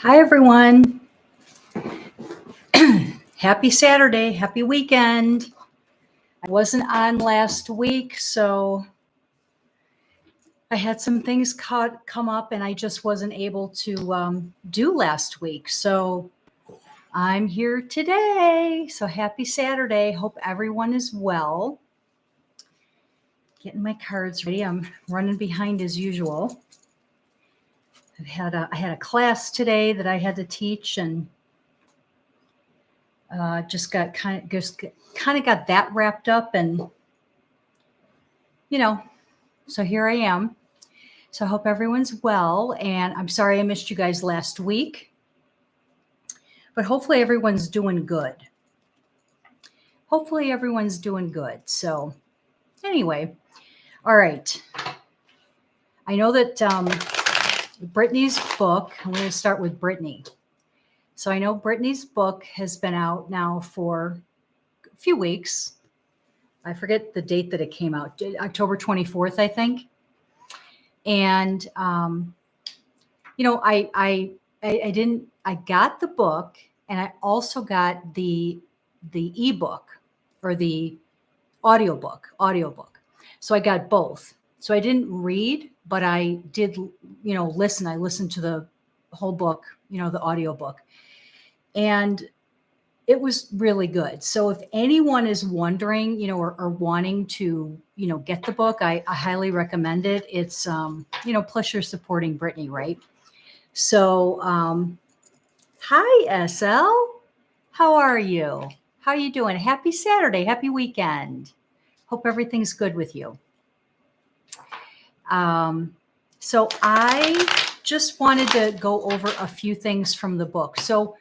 Hi, everyone. Happy Saturday. Happy weekend. I wasn't on last week, so I had some things come up and I just wasn't able to do last week. So I'm here today. So happy Saturday. Hope everyone is well. Getting my cards ready. I'm running behind as usual. I had a class today that I had to teach and just got kind of got that wrapped up, and so here I am. So I hope everyone's well, and I'm sorry I missed you guys last week, but hopefully everyone's doing good. So anyway, all right. I know that Britney's book, I'm going to start with Britney. So I know Britney's book has been out now for a few weeks. I forget the date that it came out, October 24th, I think. And, I got the book, and I also got the ebook or the audiobook. So I got both. So I didn't read, but I did, listen. I listened to the whole book, the audiobook, and it was really good. So if anyone is wondering, or wanting to, get the book, I highly recommend it. It's, plus you're supporting Britney, right? So, hi, SL. How are you? How are you doing? Happy Saturday. Happy weekend. Hope everything's good with you. So I just wanted to go over a few things from the book. So,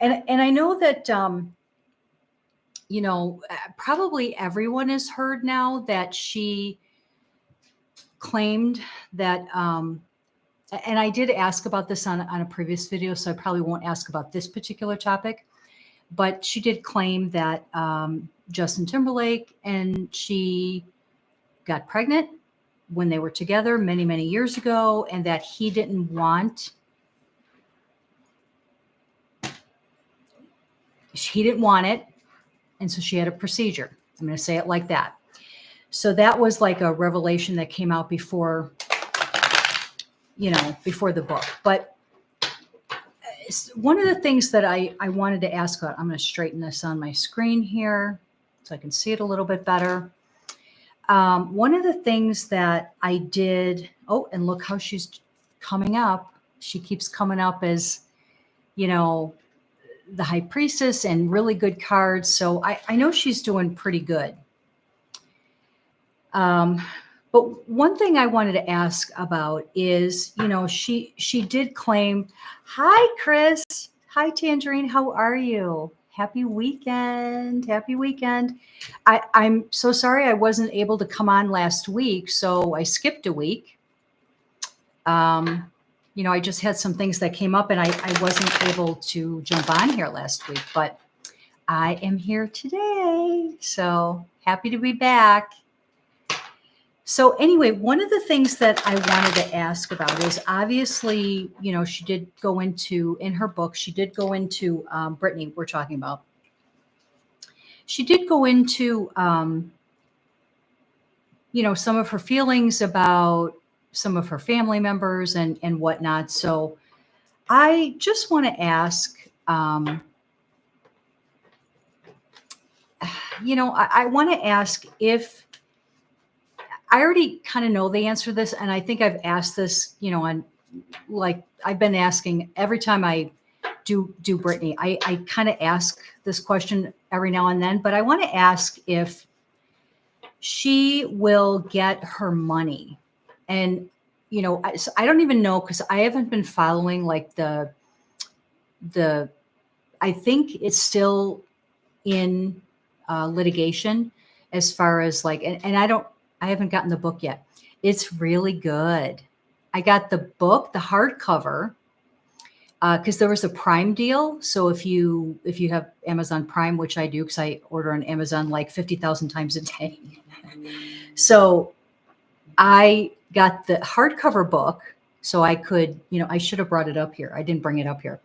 and I know that, probably everyone has heard now that she claimed that, and I did ask about this on a previous video, so I probably won't ask about this particular topic, but she did claim that Justin Timberlake and she got pregnant when they were together many, many years ago, and that he didn't want it. And so she had a procedure. I'm going to say it like that. So that was like a revelation that came out before the book. But one of the things that I wanted to ask about, I'm going to straighten this on my screen here so I can see it a little bit better. One of the things that I did, and look how she's coming up. She keeps coming up as, the high priestess and really good cards. So I know she's doing pretty good. But one thing I wanted to ask about is, she did claim, hi, Chris. Hi, Tangerine. How are you? Happy weekend. I'm so sorry I wasn't able to come on last week. So I skipped a week. I just had some things that came up and I wasn't able to jump on here last week, but I am here today. So happy to be back. So anyway, one of the things that I wanted to ask about is obviously, she did go into, in her book, she did go into, Britney, we're talking about. She did go into, some of her feelings about some of her family members and whatnot. So I just want to ask, I want to ask if, I already kind of know the answer to this, and I think I've asked this, I've been asking every time I do Britney. I kind of ask this question every now and then, but I want to ask if she will get her money. And, I don't even know, because I haven't been following like the, I think it's still in litigation as far as like, and I haven't gotten the book yet. It's really good. I got the book, the hardcover, because there was a Prime deal. So if you have Amazon Prime, which I do because I order on Amazon like 50,000 times a day. So I got the hardcover book, So I could, I should have brought it up here. I didn't bring it up here.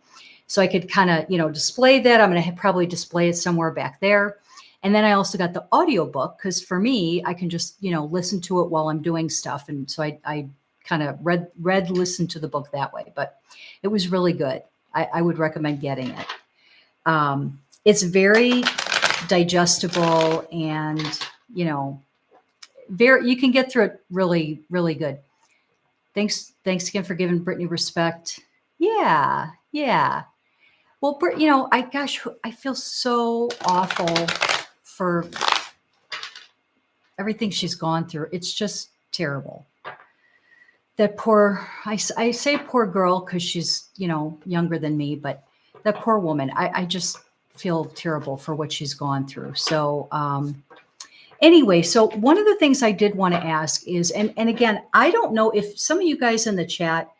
So I could kind of, display that. I'm going to probably display it somewhere back there. And then I also got the audiobook because for me, I can just, listen to it while I'm doing stuff. And so I kind of listened to the book that way, but it was really good. I would recommend getting it. It's very digestible and, you can get through it really, really good. Thanks again for giving Britney respect. Yeah. Well, I feel so awful for everything she's gone through. It's just terrible. That poor, I say poor girl because she's, younger than me, but that poor woman, I just feel terrible for what she's gone through. So, anyway, so one of the things I did want to ask is, and again, I don't know if some of you guys in the chat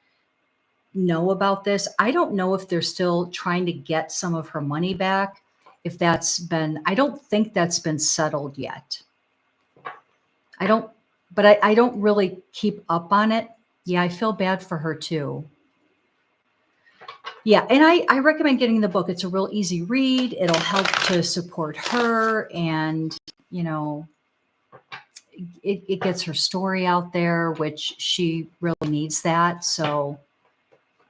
know about this. I don't know if they're still trying to get some of her money back. I don't think that's been settled yet. I don't really keep up on it. Yeah, I feel bad for her too. Yeah, and I recommend getting the book. It's a real easy read. It'll help to support her, and it gets her story out there, which she really needs that. So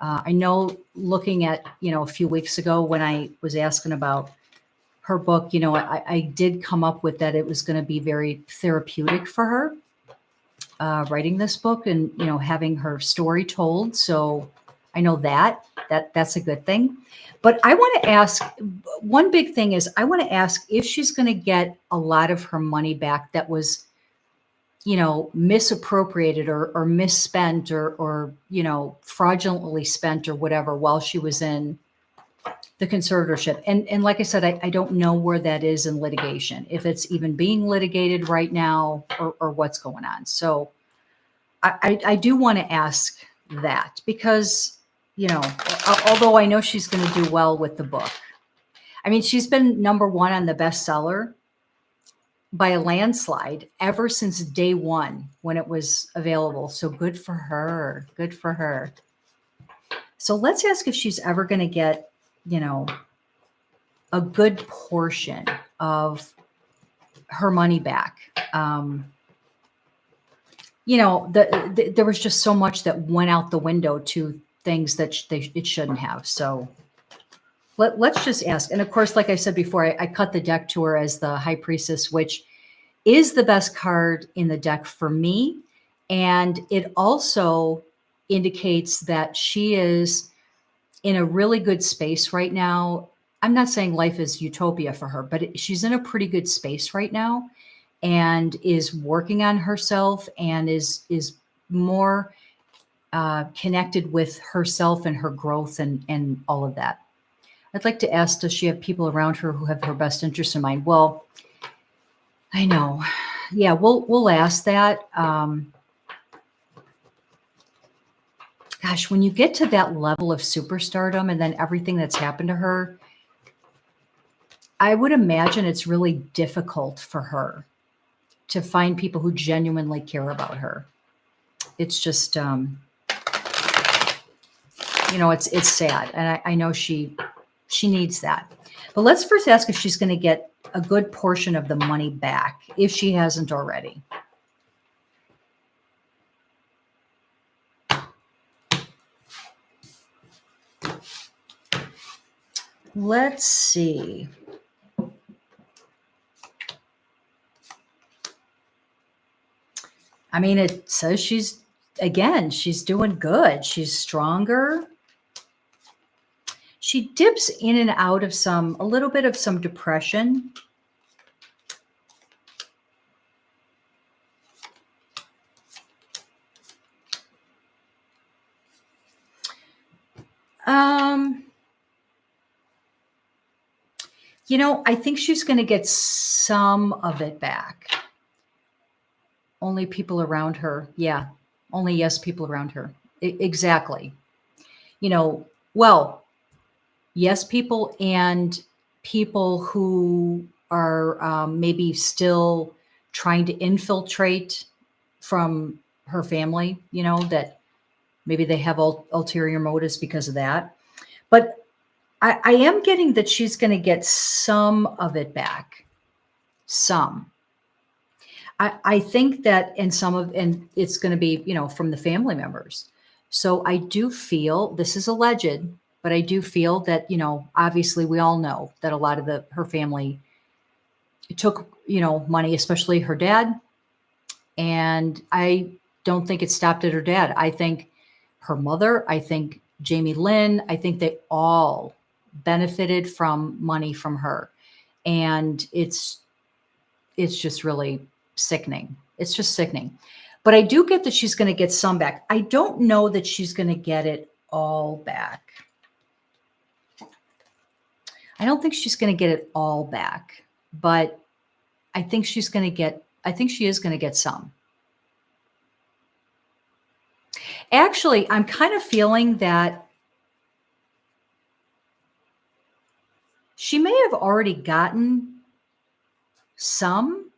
I know looking at, a few weeks ago when I was asking about her book, I did come up with that it was going to be very therapeutic for her writing this book and, having her story told. So I know that's a good thing. But I want to ask, one big thing is I want to ask if she's going to get a lot of her money back that was, misappropriated or misspent or fraudulently spent or whatever while she was in the conservatorship. And like I said, I don't know where that is in litigation, if it's even being litigated right now or what's going on. So I do want to ask that because, although I know she's going to do well with the book. I mean, she's been number one on the bestseller by a landslide ever since day one when it was available. So good for her. Good for her. So let's ask if she's ever going to get, a good portion of her money back. There was just so much that went out the window to things that it shouldn't have. So let's just ask. And of course, like I said before, I cut the deck to her as the High Priestess, which is the best card in the deck for me. And it also indicates that she is in a really good space right now. I'm not saying life is utopia for her, but she's in a pretty good space right now and is working on herself and is more connected with herself and her growth and all of that. I'd like to ask, does she have people around her who have her best interest in mind? Well, I know. Yeah, we'll ask that. Gosh, when you get to that level of superstardom and then everything that's happened to her, I would imagine it's really difficult for her to find people who genuinely care about her. It's just, it's sad. And I know she needs that. But let's first ask if she's going to get a good portion of the money back, if she hasn't already. Let's see. I mean, it says she's doing good. She's stronger. She dips in and out of a little bit of some depression. I think she's going to get some of it back. Only people around her. Yeah. Only people around her. Exactly. Yes, people and people who are maybe still trying to infiltrate from her family, that Maybe they have ulterior motives because of that. But I am getting that she's going to get some of it back. Some. I think that and it's going to be, from the family members. So I do feel, this is alleged, but I do feel that, obviously we all know that a lot of her family took, money, especially her dad. And I don't think it stopped at her dad. I think her mother, I think Jamie Lynn, I think they all benefited from money from her. And it's just really sickening. It's just sickening. But I do get that she's going to get some back. I don't know that she's going to get it all back. I don't think she's going to get it all back, but I think she is going to get some. Actually, I'm kind of feeling that she may have already gotten some.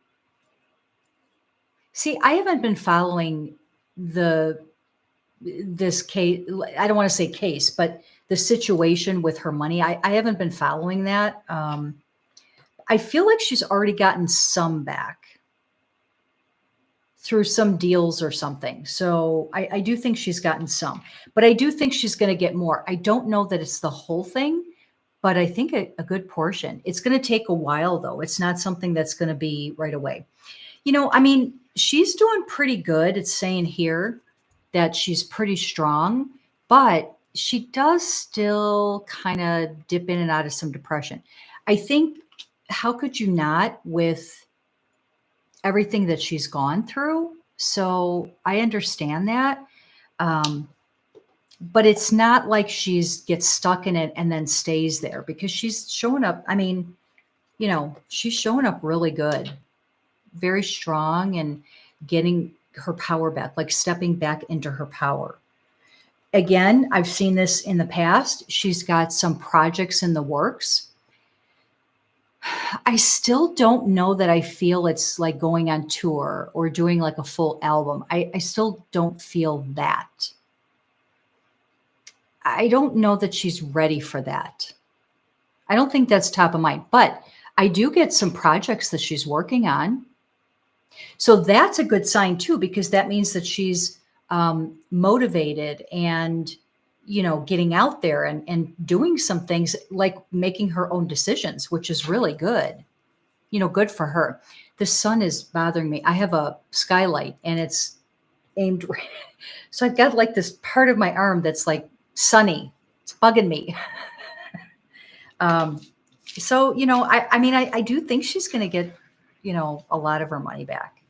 See, I haven't been following this case. I don't want to say case, but the situation with her money. I haven't been following that. I feel like she's already gotten some back through some deals or something. So I do think she's gotten some, but I do think she's going to get more. I don't know that it's the whole thing, but I think a good portion. It's going to take a while, though. It's not something that's going to be right away. She's doing pretty good. It's saying here that she's pretty strong, but she does still kind of dip in and out of some depression. I think, how could you not, with everything that she's gone through? So I understand that. But it's not like gets stuck in it and then stays there, because she's showing up. She's showing up really good, very strong, and getting her power back, like stepping back into her power. Again, I've seen this in the past. She's got some projects in the works. I still don't know that I feel it's like going on tour or doing like a full album. I still don't feel that. I don't know that she's ready for that. I don't think that's top of mind, but I do get some projects that she's working on. So that's a good sign too, because that means that she's motivated and, getting out there and doing some things, like making her own decisions, which is really good, good for her. The sun is bothering me. I have a skylight and it's aimed. So I've got like this part of my arm that's like sunny. It's bugging me. So, I do think she's going to get, a lot of her money back.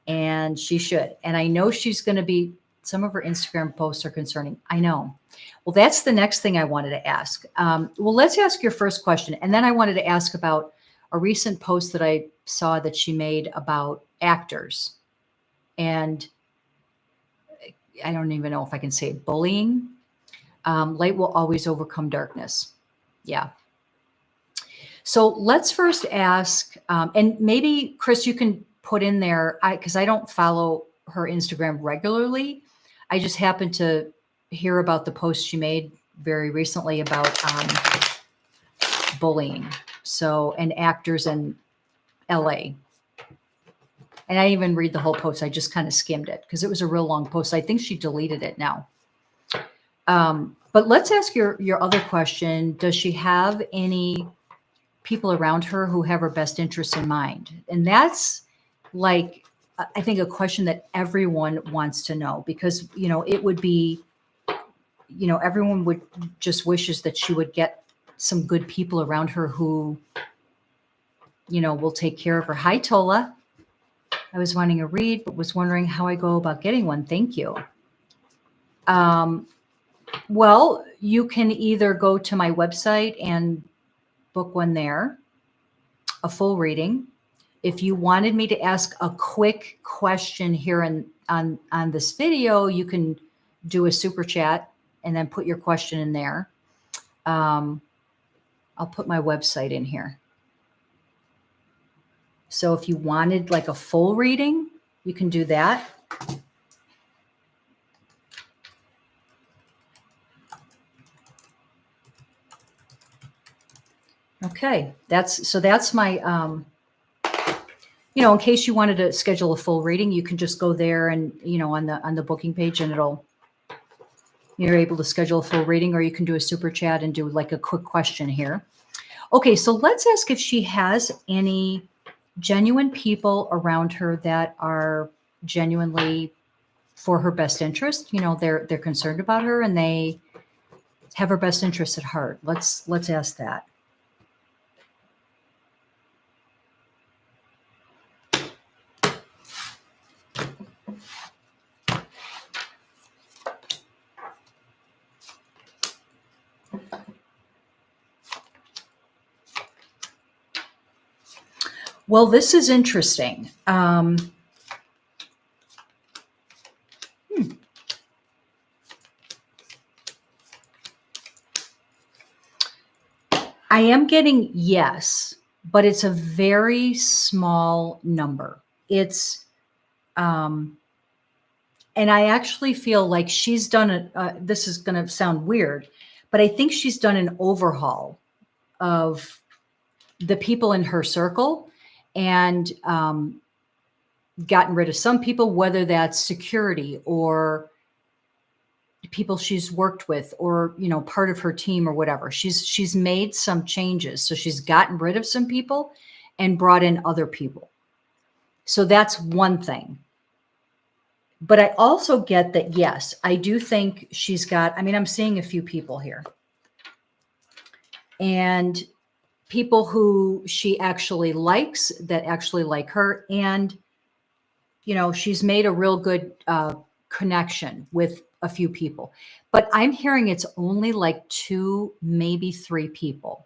And she should. And I know she's going to be, some of her Instagram posts are concerning. I know. Well, that's the next thing I wanted to ask. Well, let's ask your first question. And then I wanted to ask about a recent post that I saw that she made about actors. And I don't even know if I can say it, bullying. Light will always overcome darkness. Yeah. So let's first ask, and maybe Chris, you can put in there, because I don't follow her Instagram regularly. I just happened to hear about the post she made very recently about bullying. So, and actors in LA. And I didn't even read the whole post. I just kind of skimmed it because it was a real long post. I think she deleted it now. But let's ask your other question. Does she have any people around her who have her best interests in mind? And that's like, I think, a question that everyone wants to know, because, it would be, everyone would just wishes that she would get some good people around her who, will take care of her. Hi, Tola. I was wanting a read, but was wondering how I go about getting one. Thank you. Well, you can either go to my website and book one there, a full reading. If you wanted me to ask a quick question here on this video, you can do a super chat and then put your question in there. I'll put my website in here. So if you wanted like a full reading, you can do that. Okay. That's my, in case you wanted to schedule a full reading, you can just go there and, on the booking page, and you're able to schedule a full reading, or you can do a super chat and do like a quick question here. Okay. So let's ask if she has any genuine people around her that are genuinely for her best interest. They're concerned about her and they have her best interest at heart. Let's ask that. Well, this is interesting. I am getting yes, but it's a very small number. It's, and I actually feel like she's done this is going to sound weird, but I think she's done an overhaul of the people in her circle and gotten rid of some people, whether that's security or people she's worked with or, part of her team or whatever. She's made some changes. So she's gotten rid of some people and brought in other people. So that's one thing. But I also get that, yes, I do think she's got, I'm seeing a few people here. And people who she actually likes, that actually like her. And, she's made a real good connection with a few people. But I'm hearing it's only like 2, maybe 3 people.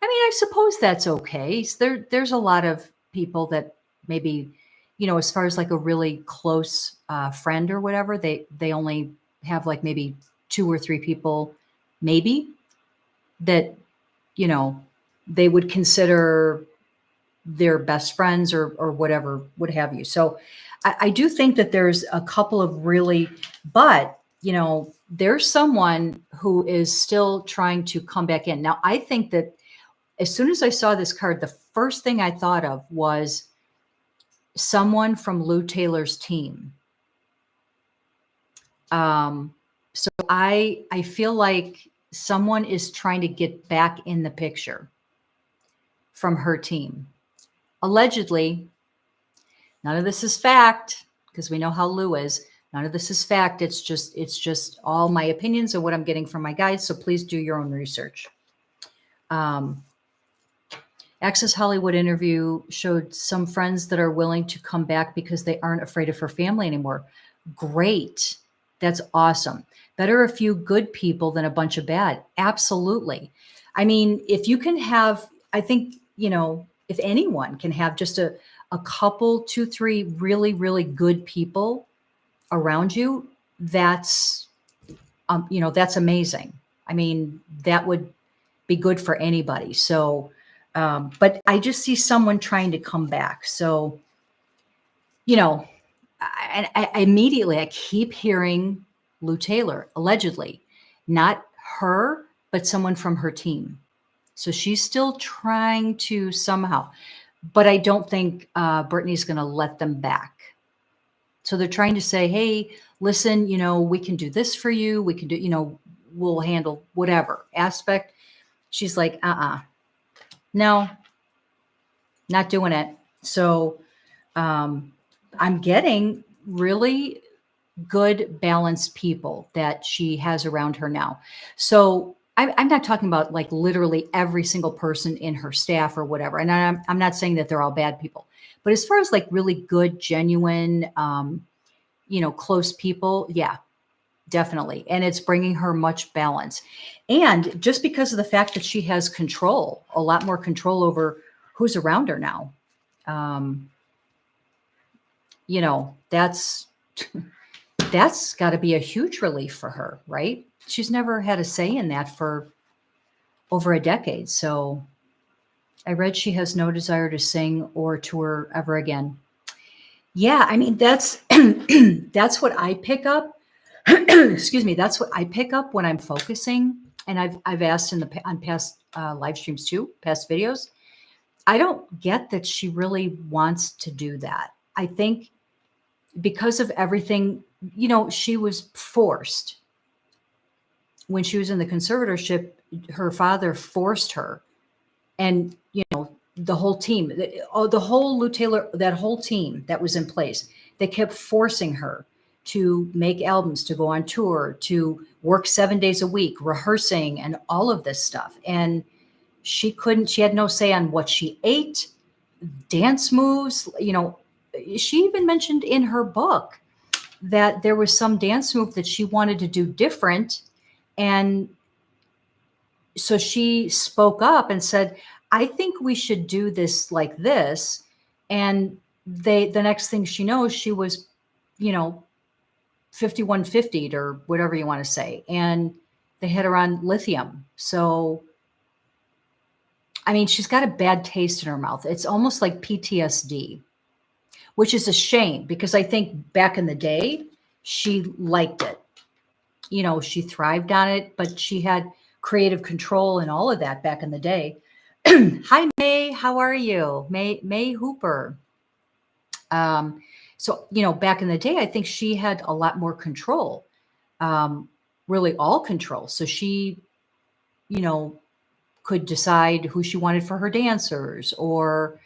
I suppose that's okay. There's a lot of people that maybe, as far as like a really close friend or whatever, they only have like maybe 2 or 3 people, maybe, that, they would consider their best friends or whatever, what have you. So I do think that there's a couple of really, but, there's someone who is still trying to come back in. Now, I think that as soon as I saw this card, the first thing I thought of was someone from Lou Taylor's team. So I feel like someone is trying to get back in the picture from her team. Allegedly, none of this is fact, because we know how Lou is. None of this is fact. It's just all my opinions of what I'm getting from my guides. So please do your own research. Access Hollywood interview showed some friends that are willing to come back because they aren't afraid of her family anymore. Great. That's awesome. Better a few good people than a bunch of bad. Absolutely. If you can have, I think, if anyone can have just a couple, 2, 3 really, really good people around you, that's amazing. That would be good for anybody. So, but I just see someone trying to come back. So, I immediately, I keep hearing Lou Taylor, allegedly, not her, but someone from her team. So she's still trying to somehow, but I don't think Britney's going to let them back. So they're trying to say, hey, listen, we can do this for you. We can do, we'll handle whatever aspect. She's like, no, not doing it. So I'm getting really good, balanced people that she has around her now. So I'm not talking about like literally every single person in her staff or whatever. And I'm not saying that they're all bad people, but as far as like really good, genuine, close people, yeah, definitely. And it's bringing her much balance. And just because of the fact that she has control, a lot more control over who's around her now, that's got to be a huge relief for her, right? She's never had a say in that for over a decade. So I read she has no desire to sing or tour ever again. Yeah, that's that's what I pick up. Excuse me, that's what I pick up when I'm focusing. And I've asked on past live streams too, past videos. I don't get that she really wants to do that. I think because of everything, she was forced. When she was in the conservatorship, her father forced her, and the whole team, the whole Lou Taylor, that whole team that was in place, they kept forcing her to make albums, to go on tour, to work 7 days a week, rehearsing and all of this stuff. And she had no say on what she ate, dance moves. She even mentioned in her book that there was some dance move that she wanted to do different. And so she spoke up and said, I think we should do this like this. And the next thing she knows, she was, 5150'd or whatever you want to say. And they had her on lithium. So, I mean, she's got a bad taste in her mouth. It's almost like PTSD, which is a shame because I think back in the day, she liked it. She thrived on it, but she had creative control and all of that back in the day. Hi, May. How are you? May Hooper. So, back in the day, I think she had a lot more control, really all control. So she, could decide who she wanted for her dancers or,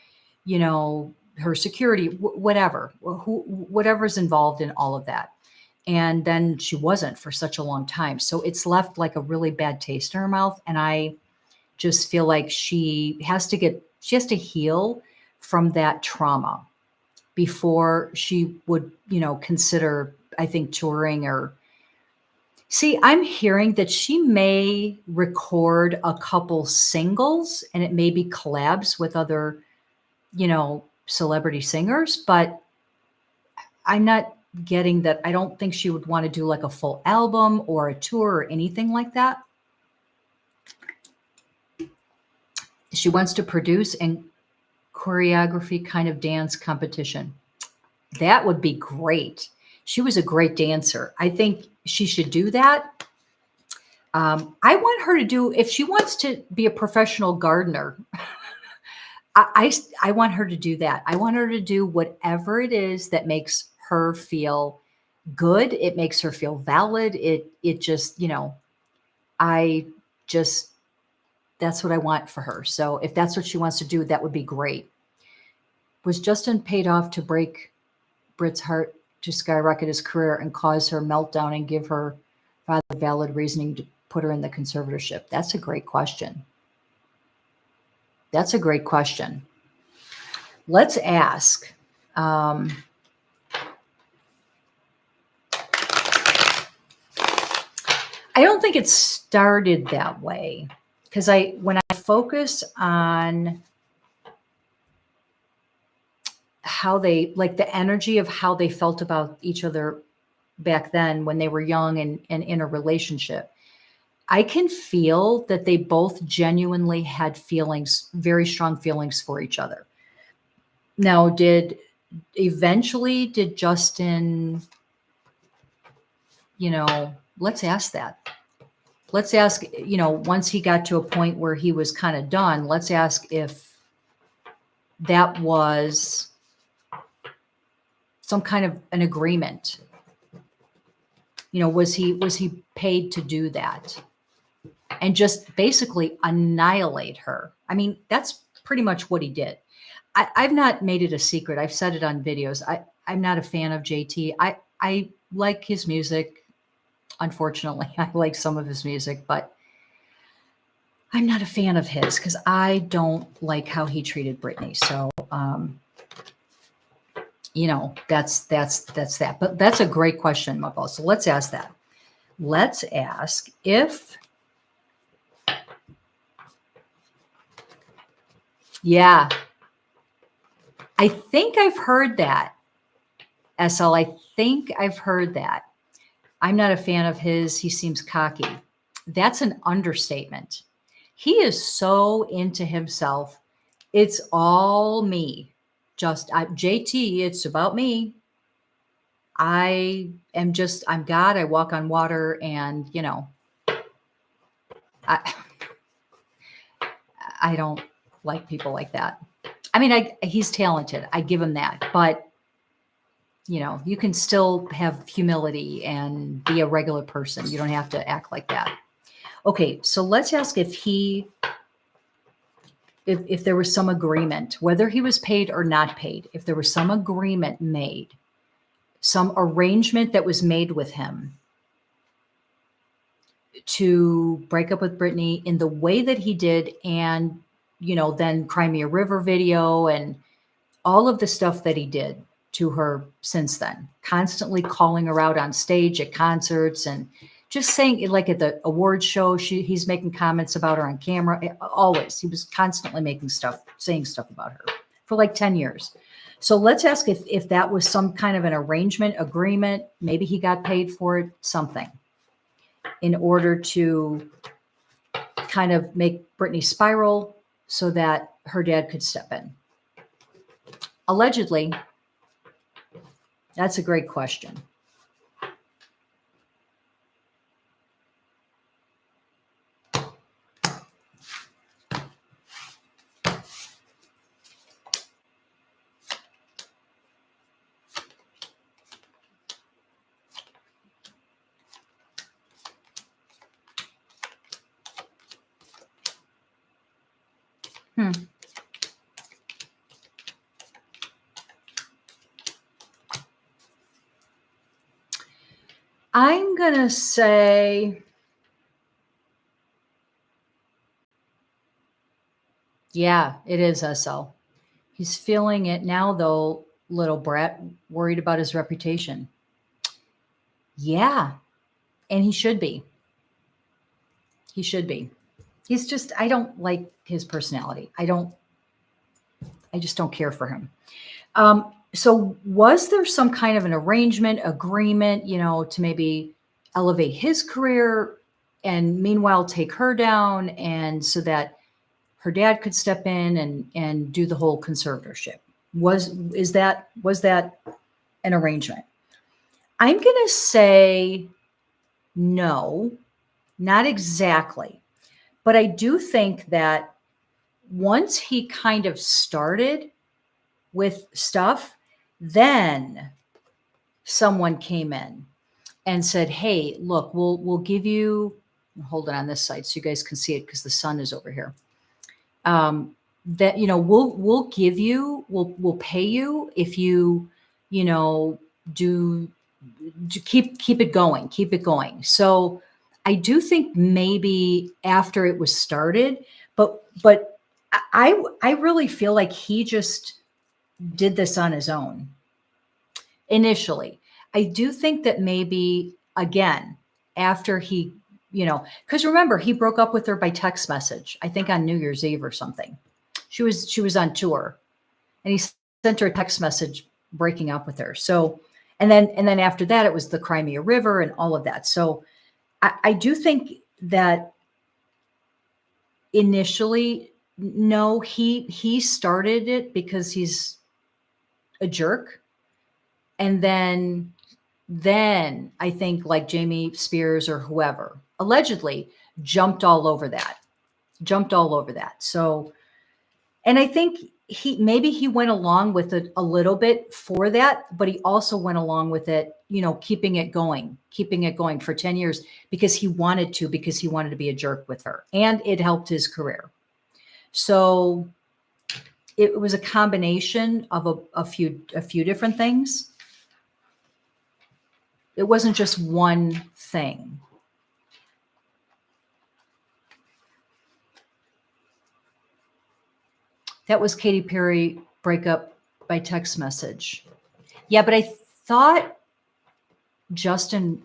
her security, whatever's involved in all of that. And then she wasn't for such a long time. So it's left like a really bad taste in her mouth. And I just feel like she has to heal from that trauma before she would, consider, I think, touring or see, I'm hearing that she may record a couple singles and it may be collabs with other, celebrity singers, but I'm not getting that. I don't think she would want to do like a full album or a tour or anything like that. She wants to produce and choreography kind of dance competition. That would be great. She was a great dancer. I think she should do that. I want her to do, if she wants to be a professional gardener, I want her to do that. I want her to do whatever it is that makes her feel good. It makes her feel valid. It just, that's what I want for her. So if that's what she wants to do, that would be great. Was Justin paid off to break Brit's heart to skyrocket his career and cause her meltdown and give her father valid reasoning to put her in the conservatorship? That's a great question. That's a great question. Let's ask. I don't think it started that way because when I focus on how they, like the energy of how they felt about each other back then when they were young and in a relationship, I can feel that they both genuinely had feelings, very strong feelings for each other. Now, did Justin, let's ask that. Let's ask, once he got to a point where he was kind of done, let's ask if that was some kind of an agreement. Was he paid to do that and just basically annihilate her? I mean, that's pretty much what he did. I've not made it a secret. I've said it on videos. I'm not a fan of JT. I like his music. Unfortunately, I like some of his music, but I'm not a fan of his because I don't like how he treated Britney. So, that's that. But that's a great question, Mabel. So let's ask that. Let's ask if, yeah, I think I've heard that. SL, I think I've heard that. I'm not a fan of his. He seems cocky. That's an understatement. He is so into himself. It's all me. JT, it's about me. I'm God. I walk on water and, I don't like people like that. I mean, he's talented. I give him that. But, you can still have humility and be a regular person. You don't have to act like that. Okay, so let's ask if there was some agreement, whether he was paid or not paid, if there was some agreement made, some arrangement that was made with him to break up with Britney in the way that he did, and, then Cry Me a River video and all of the stuff that he did to her since then, constantly calling her out on stage at concerts and just saying, like at the award show, he's making comments about her on camera. Always. He was constantly saying stuff about her for like 10 years. So let's ask if that was some kind of an arrangement, agreement, maybe he got paid for it, something, in order to kind of make Britney spiral so that her dad could step in. Allegedly, that's a great question. I'm going to say, yeah, it is SL. He's feeling it now, though, little brat, worried about his reputation. Yeah, and he should be. He should be. He's just, I don't like his personality. I just don't care for him. So was there some kind of an arrangement, agreement, to maybe elevate his career and meanwhile take her down, and so that her dad could step in and do the whole conservatorship? Was that an arrangement? I'm going to say no, not exactly. But I do think that once he kind of started with stuff, then someone came in and said, "Hey, look, we'll give you." Hold it on this side so you guys can see it because the sun is over here. That we'll give you, we'll pay you if you do keep it going. So I do think maybe after it was started, but I really feel like he just did this on his own initially. I do think that maybe again, after he, because remember, he broke up with her by text message, I think on New Year's Eve or something. She was on tour and he sent her a text message breaking up with her. So, and then after that, it was the Cry Me a River and all of that. So I do think that initially, no, he started it because he's a jerk. And then I think like Jamie Spears or whoever allegedly jumped all over that. So, and I think he went along with it a little bit for that, but he also went along with it, keeping it going for 10 years because he wanted to be a jerk with her, and it helped his career. So it was a combination of a few different things. It wasn't just one thing. That was Katy Perry breakup by text message. Yeah, but I thought Justin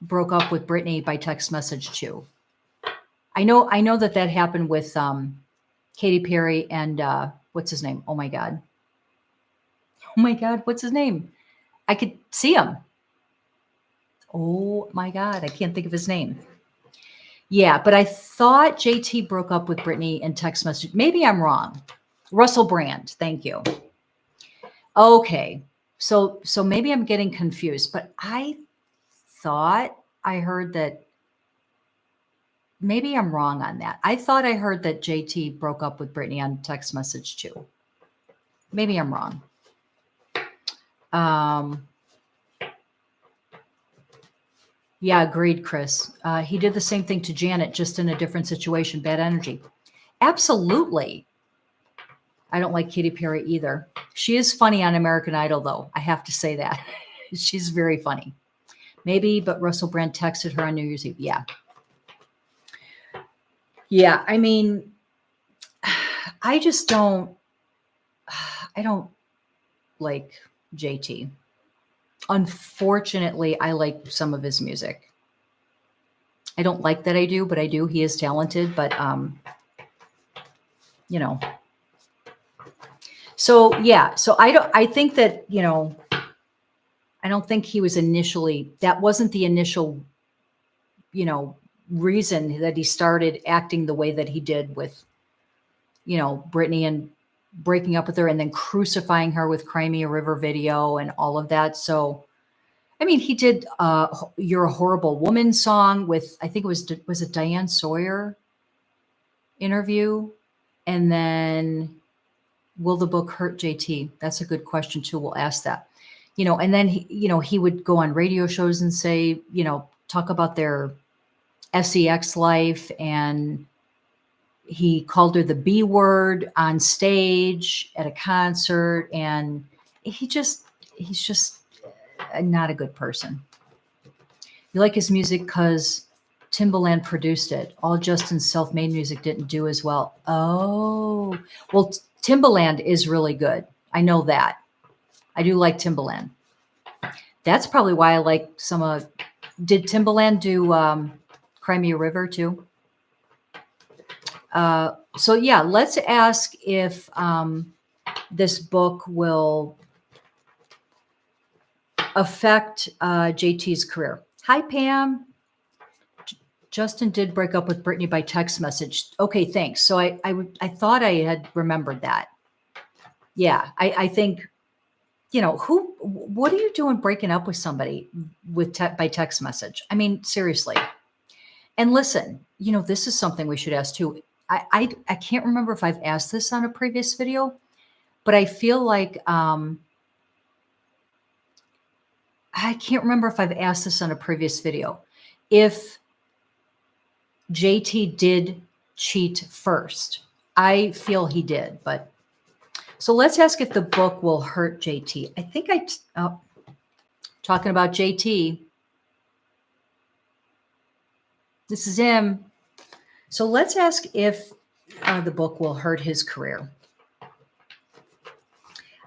broke up with Britney by text message too. I know that happened with Katy Perry and what's his name? Oh my God, what's his name? I could see him. Oh my God, I can't think of his name. Yeah, but I thought JT broke up with Britney in text message. Maybe I'm wrong. Russell Brand, thank you. Okay, so maybe I'm getting confused, but I thought I heard that maybe I'm wrong on that. I thought I heard that JT broke up with Britney on text message too. Maybe I'm wrong. Yeah, agreed, Chris. He did the same thing to Janet, just in a different situation. Bad energy. Absolutely. I don't like Katy Perry either. She is funny on American Idol, though. I have to say that. She's very funny. Maybe, but Russell Brand texted her on New Year's Eve. Yeah. Yeah, I mean, I just don't like JT. Unfortunately, I like some of his music. I don't like that I do, but I do. He is talented, but you know. So yeah, so I think that, I don't think he was initially, that wasn't the initial, reason that he started acting the way that he did with, Britney, and breaking up with her and then crucifying her with Cry Me a River video and all of that. So, I mean, he did You're a Horrible Woman song with, I think was it Diane Sawyer interview? And then Will the Book Hurt JT? That's a good question too. We'll ask that. And then he would go on radio shows and say, talk about their sex life, and he called her the B word on stage at a concert, and he's just not a good person. You like his music because Timbaland produced it. All Justin's self-made music didn't do as well. Oh, well, Timbaland is really good. I know that. I do like Timbaland. That's probably why I like some of. Did Timbaland do Cry Me a River too? So yeah, let's ask if this book will affect JT's career. Hi, Pam. Justin did break up with Britney by text message. Okay, thanks. So I thought I had remembered that. Yeah, I think, what are you doing breaking up with somebody by text message? I mean, seriously. And listen, this is something we should ask too. I can't remember if I've asked this on a previous video, but I feel like I can't remember if I've asked this on a previous video. If JT did cheat first, I feel he did, but so let's ask if the book will hurt JT. I think talking about JT. This is him. So let's ask if the book will hurt his career.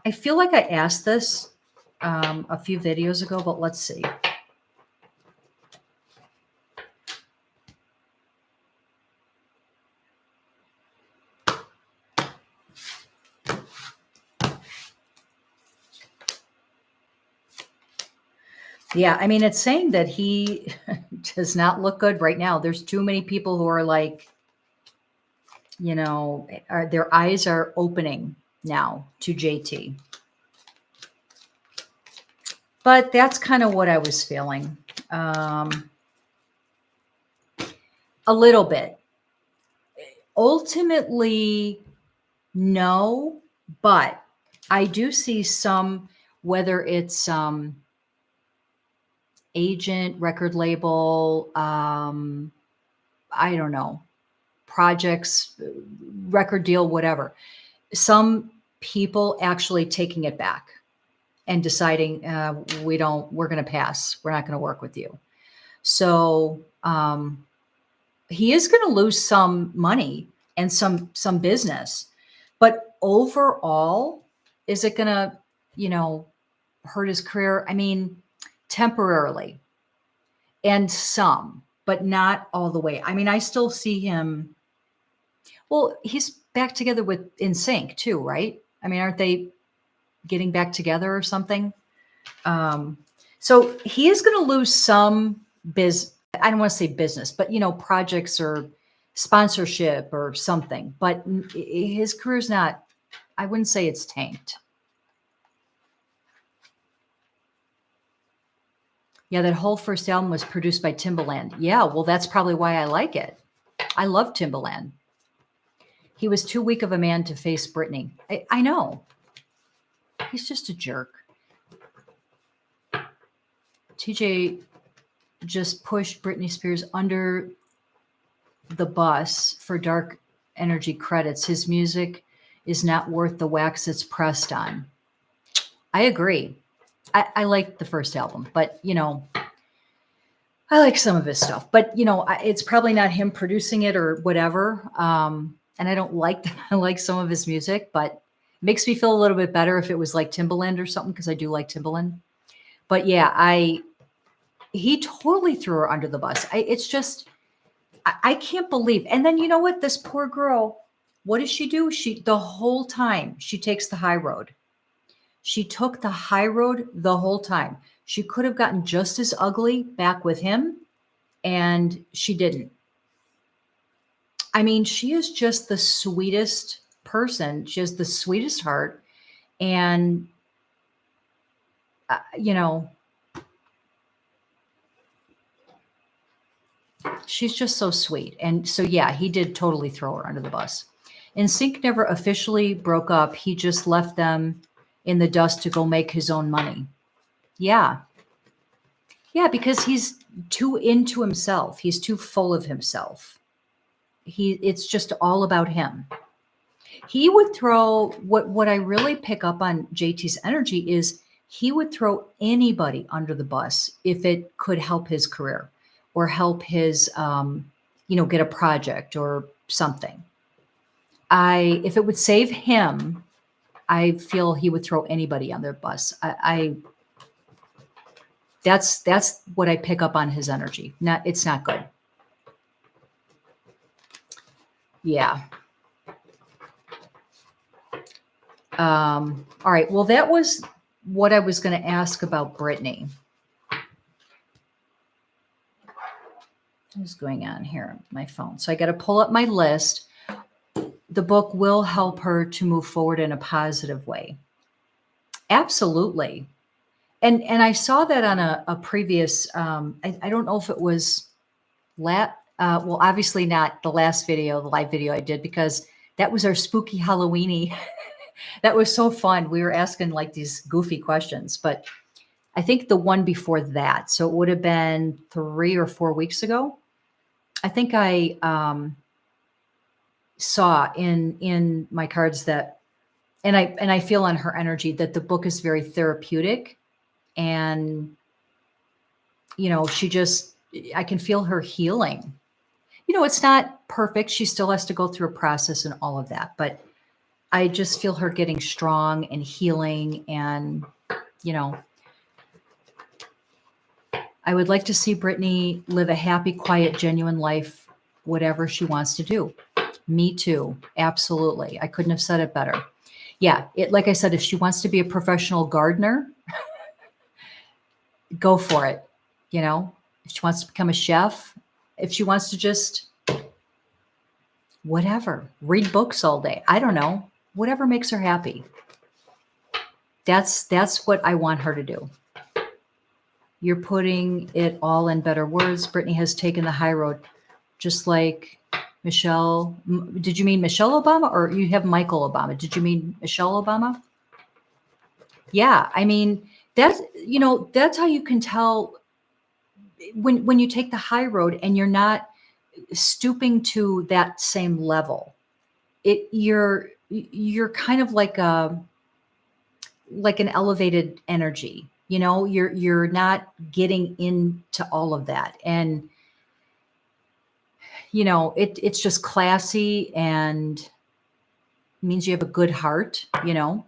I feel like I asked this a few videos ago, but let's see. Yeah, I mean, it's saying that he does not look good right now. There's too many people who are like, their eyes are opening now to JT. But that's kind of what I was feeling. A little bit. Ultimately, no, but I do see some, whether it's agent, record label, I don't know, projects, record deal, whatever. Some people actually taking it back and deciding we're going to pass. We're not going to work with you. So he is going to lose some money and some business, but overall, is it going to, hurt his career? I mean, temporarily, and some, but not all the way. I mean, I still see him. Well, he's back together with NSYNC too, right? I mean, aren't they getting back together or something? So he is going to lose some I don't want to say business, but projects or sponsorship or something. But his career's not. I wouldn't say it's tanked. Yeah, that whole first album was produced by Timbaland. Yeah, well, that's probably why I like it. I love Timbaland. He was too weak of a man to face Britney. I know. He's just a jerk. TJ just pushed Britney Spears under the bus for dark energy credits. His music is not worth the wax it's pressed on. I agree. I like the first album, but I like some of his stuff, but it's probably not him producing it or whatever. And I don't like that. I like some of his music, but it makes me feel a little bit better if it was like Timbaland or something, because I do like Timbaland. But yeah, he totally threw her under the bus. It's just, I can't believe. And then you know what? This poor girl, what does she do? The whole time she takes the high road. She took the high road the whole time. She could have gotten just as ugly back with him, and she didn't. I mean, she is just the sweetest person. She has the sweetest heart. And, she's just so sweet. And so, yeah, he did totally throw her under the bus. NSYNC never officially broke up. He just left them in the dust to go make his own money. Yeah. Yeah, because he's too into himself. He's too full of himself. It's just all about him. He would throw, what I really pick up on JT's energy is he would throw anybody under the bus if it could help his career or help his, get a project or something. If it would save him, I feel he would throw anybody on their bus. That's what I pick up on his energy. It's not good. Yeah. All right. Well, that was what I was going to ask about Britney. What's going on here on my phone? So I got to pull up my list. The book will help her to move forward in a positive way. Absolutely. And I saw that on a previous, I don't know if it was well, obviously not the last video, the live video I did, because that was our spooky Halloweeny. That was so fun. We were asking like these goofy questions, but I think the one before that, so it would have been 3 or 4 weeks ago. I think I saw in my cards that, and I feel on her energy that the book is very therapeutic, and I can feel her healing. It's not perfect. She still has to go through a process and all of that, but I just feel her getting strong and healing. And, I would like to see Britney live a happy, quiet, genuine life, whatever she wants to do. Me too. Absolutely. I couldn't have said it better. Yeah. Like I said, if she wants to be a professional gardener, go for it. If she wants to become a chef, if she wants to just whatever, read books all day. I don't know, whatever makes her happy. That's what I want her to do. You're putting it all in better words. Britney has taken the high road, just like Michelle. Did you mean Michelle Obama, or you have Michael Obama? Did you mean Michelle Obama? Yeah. I mean, that's how you can tell when you take the high road and you're not stooping to that same level. You're kind of like an elevated energy. You're not getting into all of that, and it's just classy and means you have a good heart. I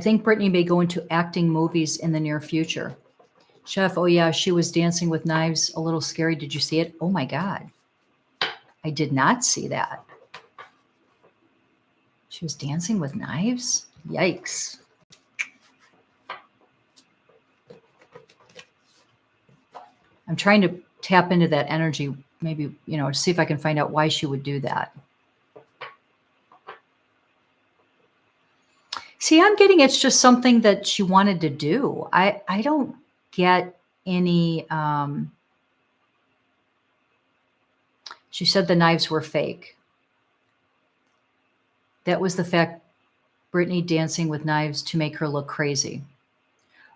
think Britney may go into acting movies in the near future. Chef, oh yeah, she was dancing with knives. A little scary. Did you see it? Oh my God. I did not see that. She was dancing with knives? Yikes. I'm trying to tap into that energy, maybe, to see if I can find out why she would do that. See, I'm getting it's just something that she wanted to do. I don't get any She said the knives were fake. That was the fact, Britney dancing with knives to make her look crazy.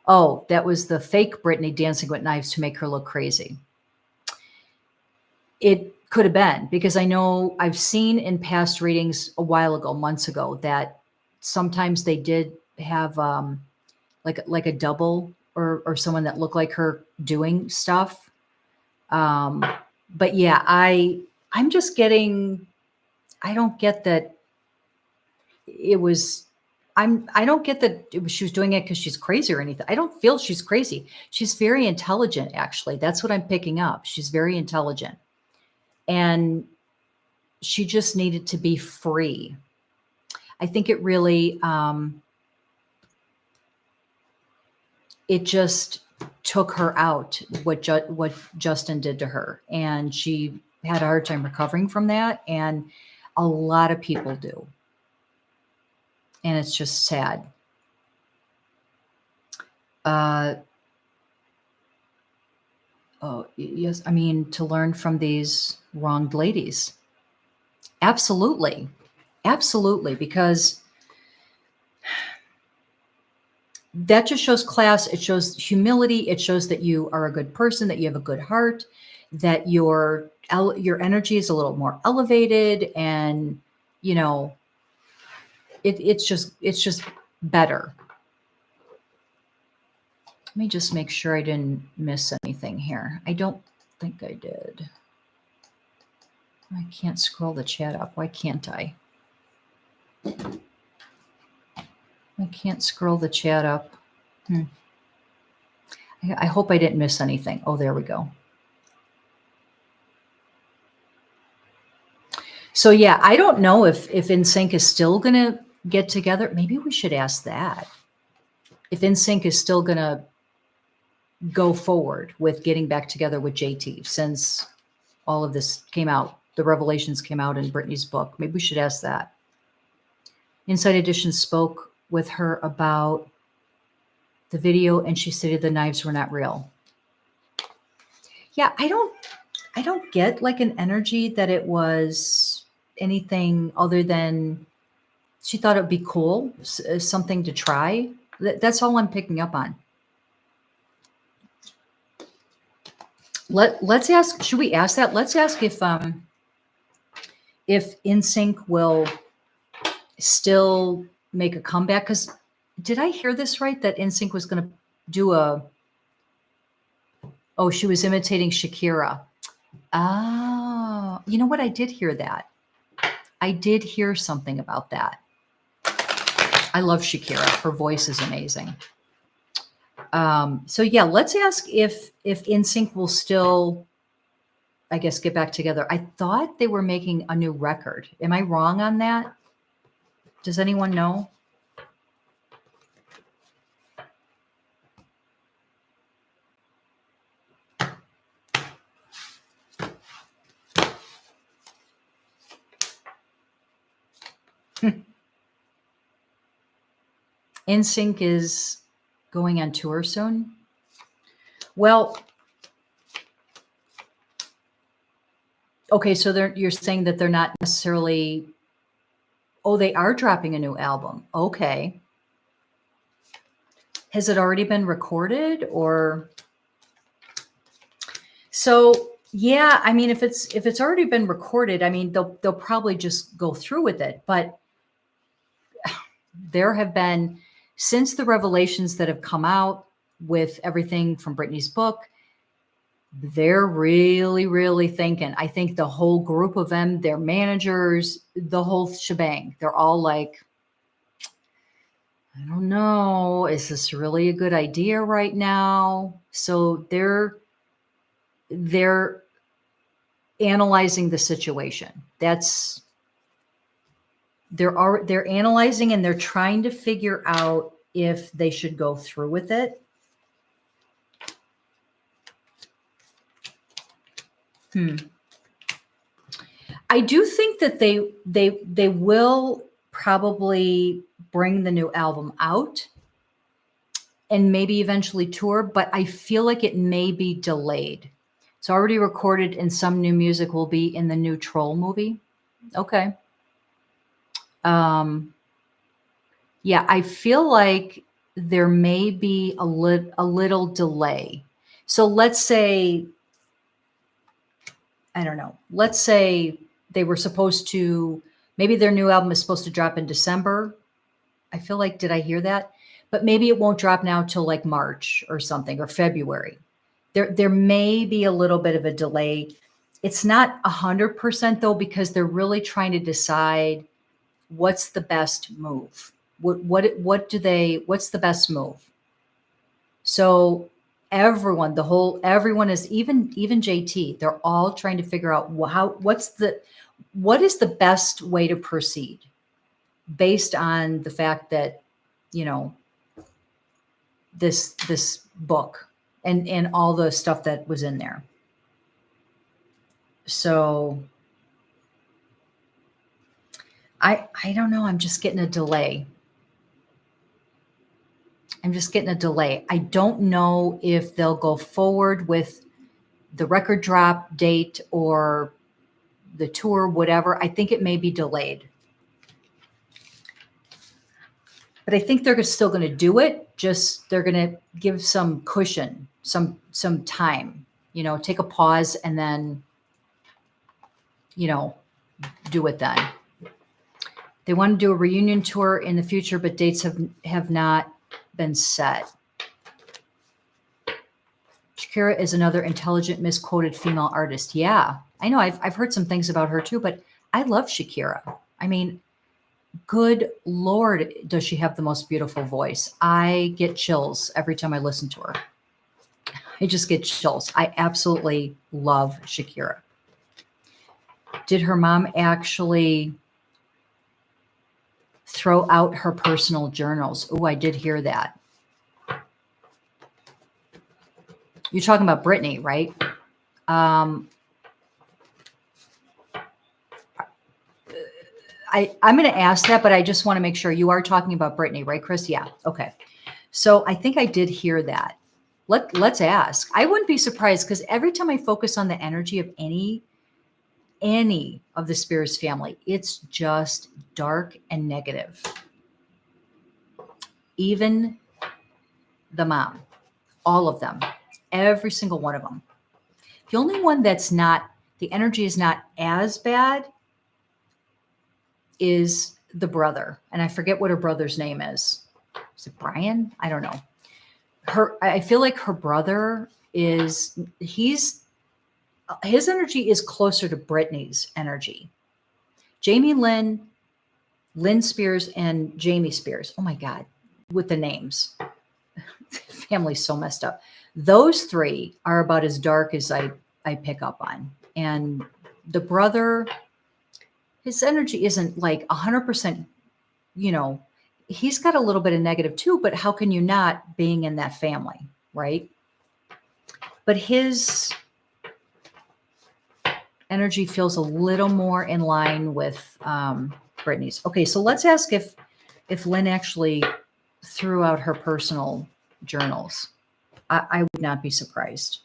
Oh, that was the fake Britney dancing with knives to make her look crazy. It could have been, because I know I've seen in past readings a while ago, months ago, that sometimes they did have like a double or someone that looked like her doing stuff. But yeah, I'm just getting, I don't get that it was, I don't get that she was doing it because she's crazy or anything. I don't feel she's crazy. She's very intelligent, actually. That's what I'm picking up. She's very intelligent. And she just needed to be free. I think it really, it just took her out, what Justin did to her. And she had a hard time recovering from that. And a lot of people do. And it's just sad. Oh, yes. I mean, to learn from these wronged ladies. Absolutely. Absolutely. Because that just shows class. It shows humility. It shows that you are a good person, that you have a good heart, that your energy is a little more elevated, and you know, it's just better. Let me just make sure I didn't miss anything here. I don't think I did. I can't scroll the chat up. Why can't I? I can't scroll the chat up. I hope I didn't miss anything. Oh, there we go. So yeah, I don't know if NSYNC is still going to get together. Maybe we should ask that. If NSYNC is still going to go forward with getting back together with JT, since all of this came out, the revelations came out in Britney's book. Maybe we should ask that. Inside Edition spoke with her about the video, and she stated the knives were not real. Yeah, I don't get like an energy that it was anything other than she thought it would be cool, something to try. That's all I'm picking up on. Let's ask, should we ask that? Let's ask if NSYNC will still make a comeback. Because did I hear this right, that NSYNC was going to do she was imitating Shakira. Oh, you know what? I did hear that. I did hear something about that. I love Shakira. Her voice is amazing. So yeah, let's ask if NSYNC will still, I guess, get back together. I thought they were making a new record. Am I wrong on that? Does anyone know? NSYNC is going on tour soon. Well, okay, so you're saying that they're not necessarily, they are dropping a new album. Okay. Has it already been recorded, or? So yeah, I mean, if it's already been recorded, I mean, they'll probably just go through with it. But there have been, since the revelations that have come out with everything from Britney's book, they're really, really thinking. I think the whole group of them, their managers, the whole shebang, they're all like, I don't know, is this really a good idea right now? So they're analyzing the situation. They're analyzing, and they're trying to figure out if they should go through with it. I do think that they will probably bring the new album out and maybe eventually tour, but I feel like it may be delayed. So already recorded and some new music will be in the new Troll movie. Okay. Yeah, I feel like there may be a little delay. So let's say, I don't know, let's say they were supposed to, maybe their new album is supposed to drop in December. I feel like, did I hear that? But maybe it won't drop now till like March or something, or February. There may be a little bit of a delay. It's not 100% though, because they're really trying to decide what's the best move. What's the best move? So everyone is, even JT, they're all trying to figure out what is the best way to proceed based on the fact that, this book and all the stuff that was in there. So I don't know. I'm just getting a delay. I don't know if they'll go forward with the record drop date or the tour, whatever. I think it may be delayed. But I think they're still going to do it. Just they're going to give some cushion, some time, take a pause and then, do it then. They want to do a reunion tour in the future, but dates have not been set. Shakira is another intelligent, misquoted female artist. Yeah, I know. I've heard some things about her too, but I love Shakira. I mean, good Lord, does she have the most beautiful voice. I get chills every time I listen to her. I just get chills. I absolutely love Shakira. Did her mom actually throw out her personal journals? Oh, I did hear that. You're talking about Britney, right? I'm going to ask that, but I just want to make sure you are talking about Britney, right, Chris? Yeah. Okay. So I think I did hear that. Let's ask. I wouldn't be surprised because every time I focus on the energy of any of the Spears family, it's just dark and negative. Even the mom, all of them, every single one of them. The only one that's not, the energy is not as bad is the brother. And I forget what her brother's name is. Is it Brian? I don't know. I feel like her brother his energy is closer to Britney's energy. Lynne Spears and Jamie Spears. Oh my God, with the names. Family's so messed up. Those three are about as dark as I pick up on. And the brother, his energy isn't like 100%, he's got a little bit of negative too, but how can you not, being in that family, right? But his energy feels a little more in line with Britney's. Okay, so let's ask if Lynne actually threw out her personal journals. I would not be surprised.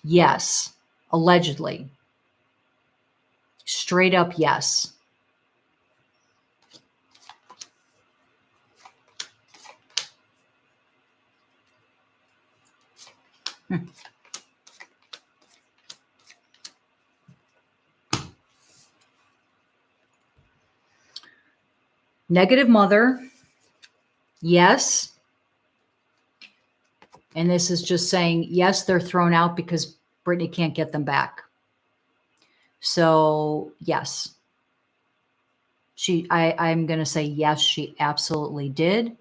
Yes, allegedly. Straight up, yes. Negative mother. Yes. And this is just saying, yes, they're thrown out because Britney can't get them back. So yes, I'm going to say, yes, she absolutely did.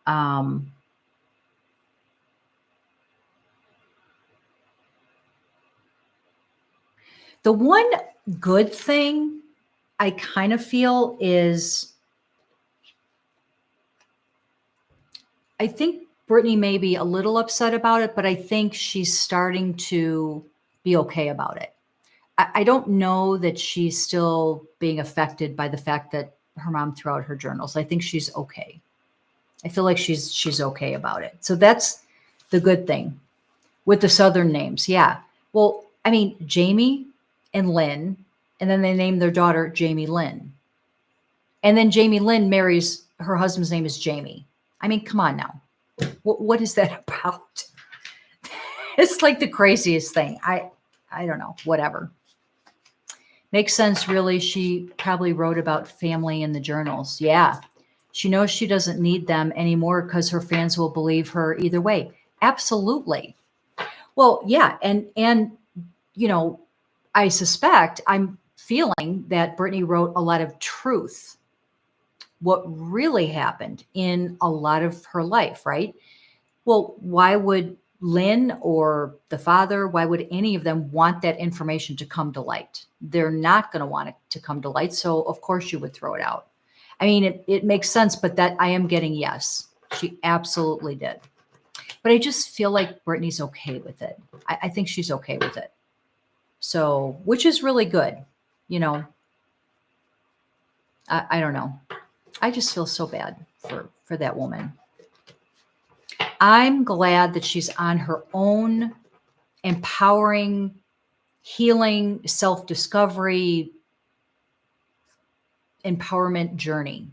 The one good thing I kind of feel is, I think Britney may be a little upset about it, but I think she's starting to be okay about it. I don't know that she's still being affected by the fact that her mom threw out her journals. I think she's okay. I feel like she's okay about it. So that's the good thing with the Southern names. Yeah. Well, I mean, Jamie and Lynn, and then they named their daughter Jamie Lynn. And then Jamie Lynn marries, her husband's name is Jamie. I mean, come on now. What is that about? It's like the craziest thing. I don't know. Whatever. Makes sense, really. She probably wrote about family in the journals. Yeah. She knows she doesn't need them anymore because her fans will believe her either way. Absolutely. Well, yeah. And you know, I suspect, I'm feeling that Britney wrote a lot of truth, what really happened in a lot of her life, right? Well, why would Lynn or the father, why would any of them want that information to come to light? They're not going to want it to come to light. So, of course, you would throw it out. I mean, it makes sense, but that I am getting yes. She absolutely did. But I just feel like Britney's okay with it. I think she's okay with it. So, which is really good. You know, I don't know. I just feel so bad for that woman. I'm glad that she's on her own empowering, healing, self-discovery, empowerment journey.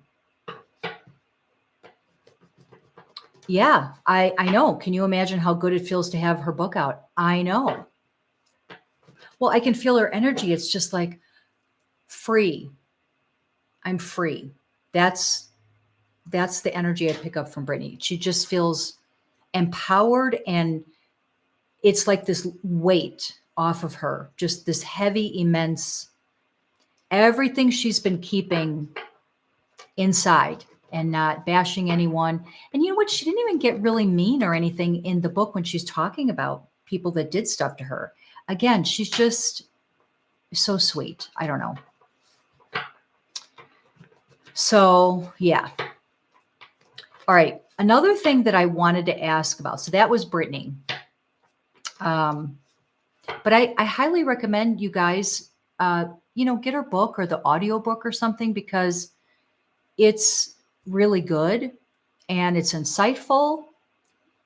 Yeah, I know. Can you imagine how good it feels to have her book out? I know. Well, I can feel her energy. It's just like free. I'm free. That's the energy I pick up from Britney. She just feels empowered, and it's like this weight off of her, just this heavy, immense, everything she's been keeping inside and not bashing anyone. And you know what? She didn't even get really mean or anything in the book when she's talking about people that did stuff to her. Again, she's just so sweet. I don't know. So, yeah. All right. Another thing that I wanted to ask about. So that was Britney. But I highly recommend you guys, get her book or the audio book or something, because it's really good and it's insightful.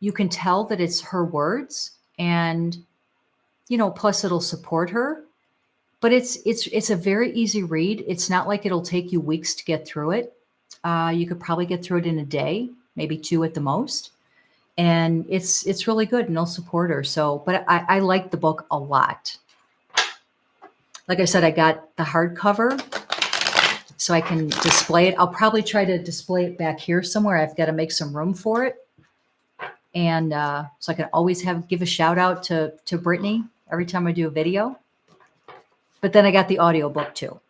You can tell that it's her words, and, plus it'll support her. But it's a very easy read. It's not like it'll take you weeks to get through it. You could probably get through it in a day, maybe 2 at the most. And it's really good, and it'll support her. So, but I like the book a lot. Like I said, I got the hardcover so I can display it. I'll probably try to display it back here somewhere. I've got to make some room for it. And so I can always give a shout out to Britney every time I do a video. But then I got the audiobook too.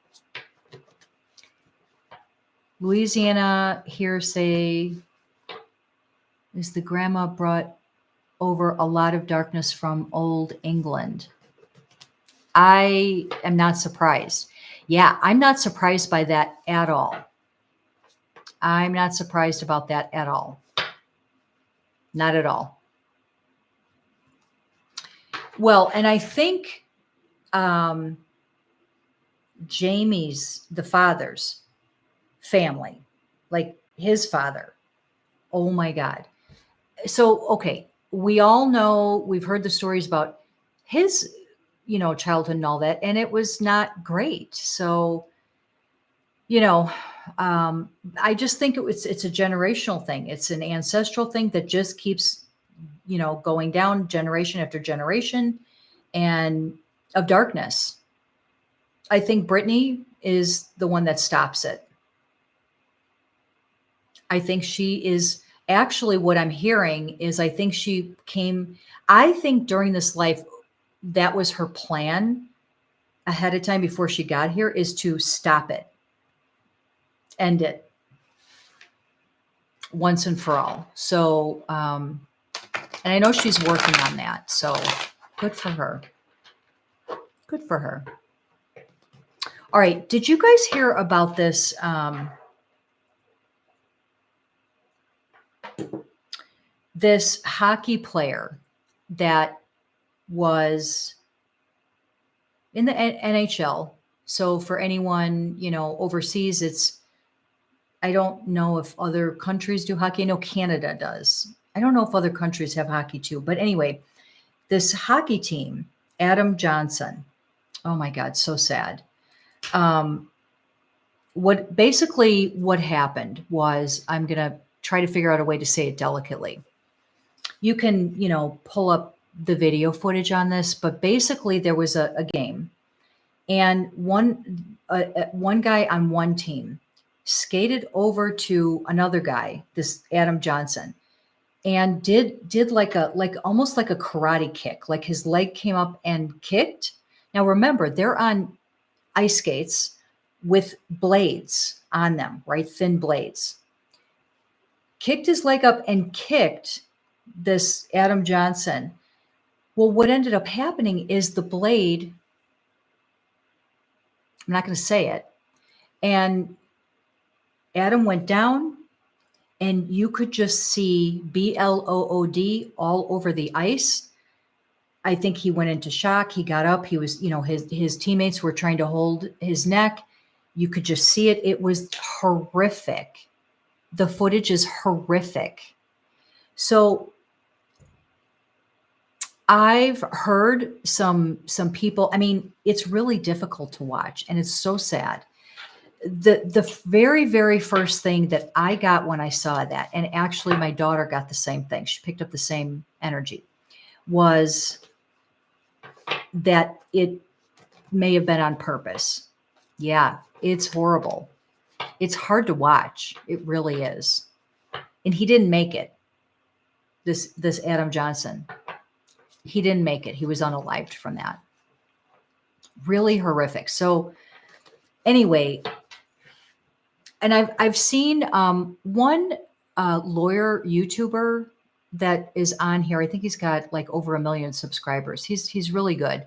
Louisiana hearsay is the grandma brought over a lot of darkness from old England. I am not surprised. Yeah, I'm not surprised by that at all. I'm not surprised about that at all. Not at all. Well, and I think Jamie's, the father's family, like his father. Oh my God. So, okay, we all know, we've heard the stories about his, childhood and all that, and it was not great. So, I just think it's a generational thing. It's an ancestral thing that just keeps, going down generation after generation, and of darkness. I think Britney is the one that stops it. I think she is actually, what I'm hearing is, I think during this life, that was her plan ahead of time before she got here, is to stop it, end it once and for all. So, and I know she's working on that. So good for her. Good for her. All right. Did you guys hear about this? This hockey player that was, in the NHL. So for anyone, overseas, I don't know if other countries do hockey. I know Canada does. I don't know if other countries have hockey too. But anyway, this hockey team, Adam Johnson, oh my God, so sad. What happened was, I'm going to try to figure out a way to say it delicately. You can, pull up the video footage on this, but basically there was a game, and one guy on one team skated over to another guy, this Adam Johnson, and did like almost like a karate kick. Like his leg came up and kicked. Now remember, they're on ice skates with blades on them, right? Thin blades. Kicked his leg up and kicked this Adam Johnson. Well, what ended up happening is the blade, I'm not going to say it, and Adam went down, and you could just see BLOOD all over the ice. I think he went into shock. He got up. He was, his teammates were trying to hold his neck. You could just see it. It was horrific. The footage is horrific. So I've heard some people, I mean, it's really difficult to watch, and it's so sad. The very, very first thing that I got when I saw that, and actually my daughter got the same thing, she picked up the same energy, was that it may have been on purpose. Yeah, it's horrible. It's hard to watch. It really is. And he didn't make it. This Adam Johnson, he didn't make it. He was unalived from that. Really horrific. So anyway, and I've seen one lawyer YouTuber that is on here. I think he's got like over 1 million subscribers. He's really good.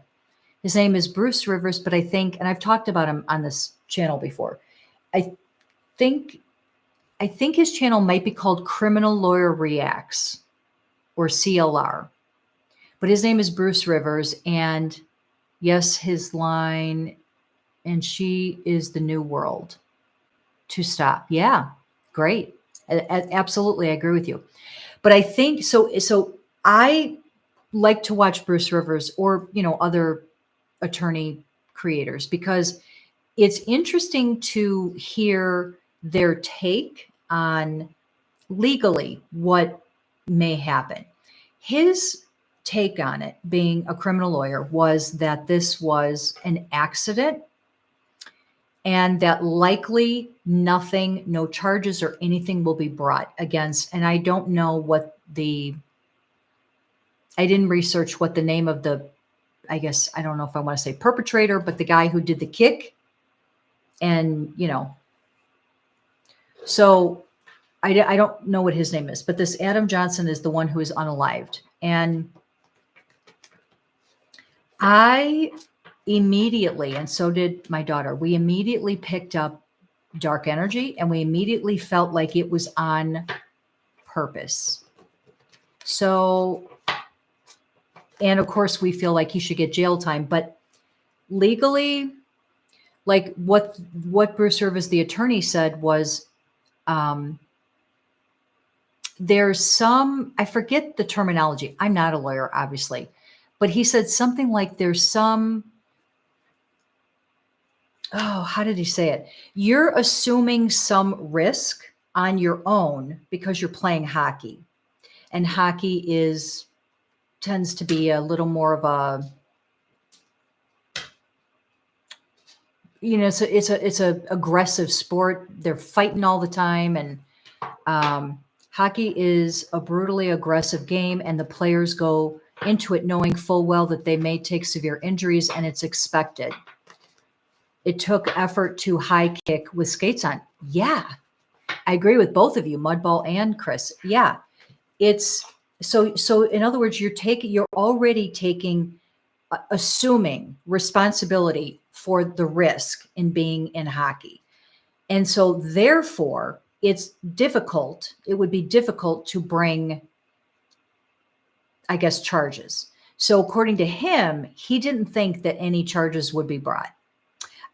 His name is Bruce Rivers, but I think, and I've talked about him on this channel before. I think his channel might be called Criminal Lawyer Reacts, or CLR. But his name is Bruce Rivers, and yes, his line, and she is the new world to stop. Yeah, great. Absolutely, I agree with you. But I think, so I like to watch Bruce Rivers or, other attorney creators, because it's interesting to hear their take on legally what may happen. His take on it, being a criminal lawyer, was that this was an accident, and that likely no charges or anything will be brought against. And I don't know I didn't research what the name of I guess, I don't know if I want to say perpetrator, but the guy who did the kick. And, so I don't know what his name is, but this Adam Johnson is the one who is unalived. And I immediately, and so did my daughter, we immediately picked up dark energy, and we immediately felt like it was on purpose. So, and of course we feel like he should get jail time, but legally, like what Bruce Rivers, the attorney, said was, there's some, I forget the terminology. I'm not a lawyer, obviously, but he said something like there's some, how did he say it? You're assuming some risk on your own because you're playing hockey, and hockey tends to be a little more of a, it's a aggressive sport. They're fighting all the time, and hockey is a brutally aggressive game, and the players go into it knowing full well that they may take severe injuries, and it's expected. It took effort to high kick with skates on. Yeah, I agree with both of you, Mudball and Chris. Yeah, it's so. In other words, you're already assuming responsibility for the risk in being in hockey, and so therefore it's difficult. It would be difficult to bring, I guess, charges. So according to him, he didn't think that any charges would be brought.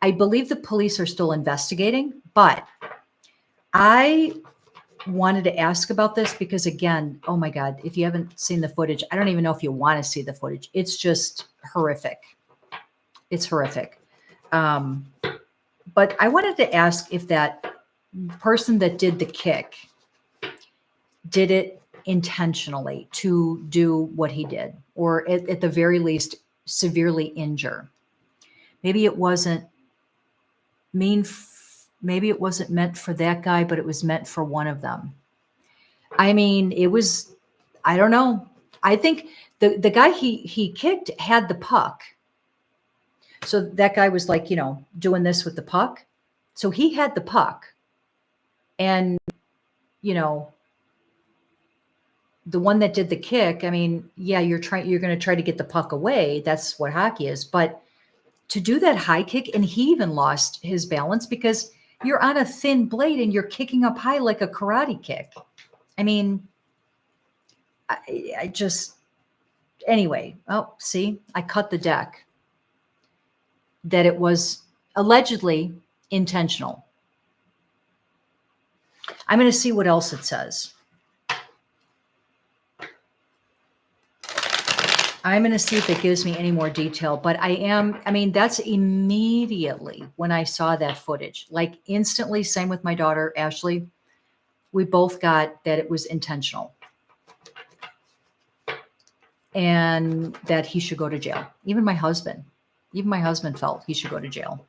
I believe the police are still investigating, but I wanted to ask about this because, again, oh my God, if you haven't seen the footage, I don't even know if you want to see the footage. It's just horrific. It's horrific. But I wanted to ask if that person that did the kick did it intentionally to do what he did, or at the very least, severely injure. Maybe it wasn't maybe it wasn't meant for that guy, but it was meant for one of them. I mean, it was, I don't know. I think the guy he kicked had the puck. So that guy was like, doing this with the puck. So he had the puck. And, the one that did the kick, I mean, yeah, you're going to try to get the puck away. That's what hockey is. But to do that high kick, and he even lost his balance because you're on a thin blade and you're kicking up high like a karate kick. I mean, I just, anyway, oh, see, I cut the deck that it was allegedly intentional. I'm going to see what else it says. I'm going to see if it gives me any more detail, but that's immediately when I saw that footage, like instantly, same with my daughter, Ashley, we both got that it was intentional and that he should go to jail. Even my husband felt he should go to jail.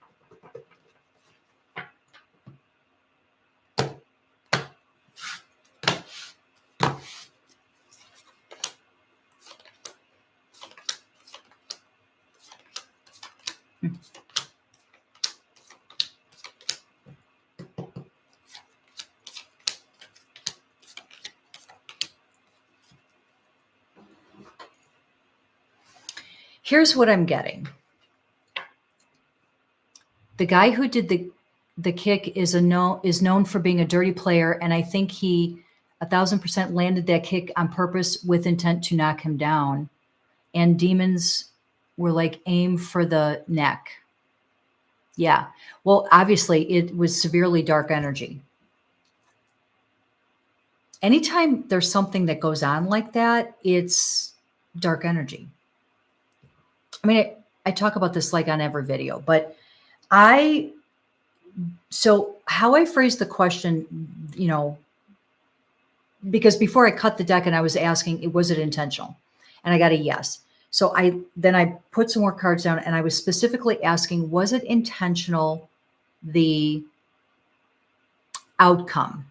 Here's what I'm getting. The guy who did the kick is known for being a dirty player, and I think he 1,000% landed that kick on purpose with intent to knock him down. And demons were like aim for the neck. Yeah. Well, obviously it was severely dark energy. Anytime there's something that goes on like that, it's dark energy. I mean, I talk about this like on every video, but so how I phrased the question, because before I cut the deck and I was asking, was it intentional? And I got a yes. So I put some more cards down and I was specifically asking, was it intentional, the outcome